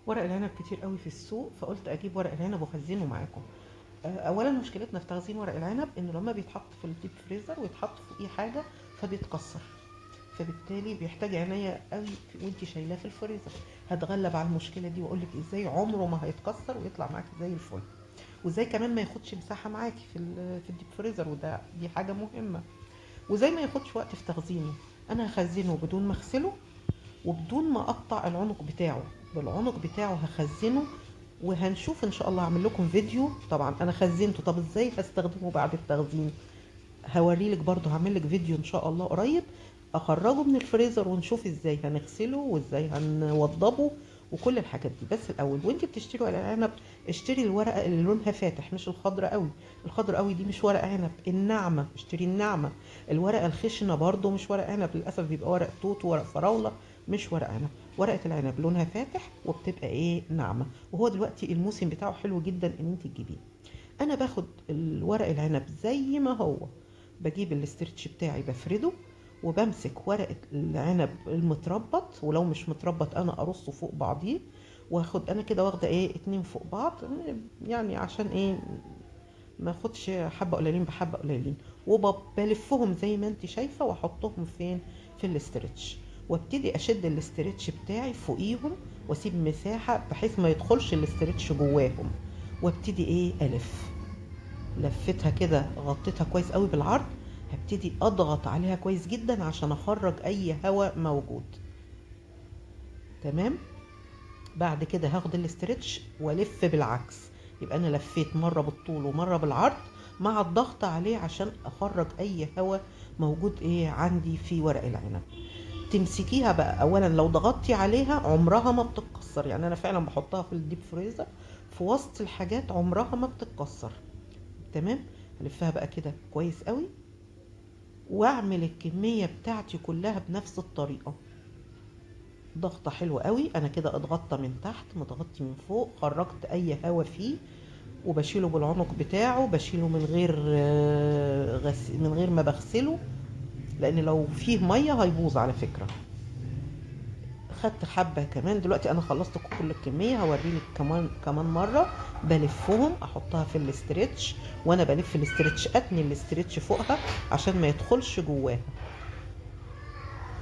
ورق العنب كتير قوي في السوق، فقلت اجيب ورق العنب واخزنه معاكم. اولا مشكلتنا في تخزين ورق العنب انه لما بيتحط في الديب فريزر ويتحط فوقيه حاجه فبيتكسر، فبالتالي بيحتاج عناية قوي وانت شايلاه في الفريزر. هتغلب على المشكله دي واقول لك ازاي عمره ما هيتكسر ويطلع معاكي زي الفل، وازاي كمان ما ياخدش مساحه معاكي في الديب فريزر، دي حاجه مهمه، وزي ما ياخدش وقت في تخزينه. انا هخزنه بدون ما اغسله وبدون ما اقطع العنق بتاعه، بالعنق بتاعه هخزنه. وهنشوف ان شاء الله، اعمل لكم فيديو. طبعا انا خزنته، طب ازاي هستخدمه بعد التخزين؟ هوريلك برضو، هعمل لك فيديو ان شاء الله قريب اخرجه من الفريزر ونشوف ازاي هنغسله وازاي هنوضبه وكل الحاجات دي. بس الاول وانت بتشتري ورق العنب اشتري الورقه اللي لونها فاتح، مش الخضرة قوي. الخضرة قوي دي مش ورق عنب. الناعمه، اشتري الناعمه. الورقه الخشنه برضو مش ورق عنب، للاسف بيبقى ورق توت وورق فراوله، مش ورق عنب. ورقه العنب لونها فاتح وبتبقى ايه، ناعمه. وهو دلوقتي الموسم بتاعه حلو جدا ان انت تجيبيه. انا باخد الورق العنب زي ما هو، بجيب الاسترتش بتاعي بفرده، وبمسك ورقة العنب المتربط، ولو مش متربط انا ارصه فوق بعضيه، واخد انا كده واخده ايه، اتنين فوق بعض، يعني عشان ايه ما اخدش حبه قليلين بحبه قليلين. وبلفهم زي ما انت شايفه واحطهم فين، في الاسترتش. وابتدي اشد الاسترتش بتاعي فوقيهم، واسيب مساحه بحيث ما يدخلش الاسترتش جواهم. وابتدي ايه، الف. لفتها كده، غطيتها كويس قوي بالعرض. هبتدي اضغط عليها كويس جدا عشان اخرج اي هواء موجود. تمام. بعد كده هاخد الاسترتش والف بالعكس، يبقى انا لفيت مره بالطول ومره بالعرض مع الضغط عليه عشان اخرج اي هواء موجود ايه عندي في ورق العنب. تمسكيها بقى، اولا لو ضغطتي عليها عمرها ما بتتكسر، يعني انا فعلا بحطها في الديب فريزر في وسط الحاجات عمرها ما بتتكسر. تمام. هلفها بقى كده كويس قوي، واعمل الكمية بتاعتي كلها بنفس الطريقة. ضغطة حلوة قوي، انا كده اضغطت من تحت مضغطي من فوق، خرجت اي هوا فيه. وبشيله بالعنق بتاعه، بشيله من غير من غير ما بغسله، لان لو فيه مية هيبوظ على فكرة. خدت حبة كمان، دلوقتي انا خلصت كل الكمية، هوريلك كمان مرة. بلفهم احطها في الاسترتش، وانا بلف الاسترتش اتني الاسترتش فوقها عشان ما يدخلش جواها.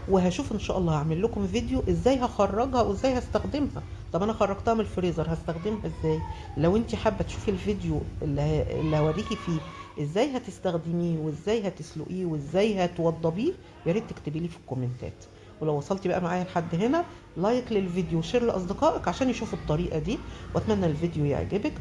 وهشوف ان شاء الله، هعمل لكم فيديو ازاي هخرجها وازاي هستخدمها. طب انا خرجتها من الفريزر هستخدمها ازاي؟ لو انت حابه تشوفي الفيديو اللي هوريكي فيه ازاي هتستخدميه وازاي هتسلقيه وازاي هتوضبيه، يا ريت تكتبي لي في الكومنتات. ولو وصلتي بقى معايا لحد هنا، لايك للفيديو وشير لاصدقائك عشان يشوفوا الطريقه دي. واتمنى الفيديو يعجبك،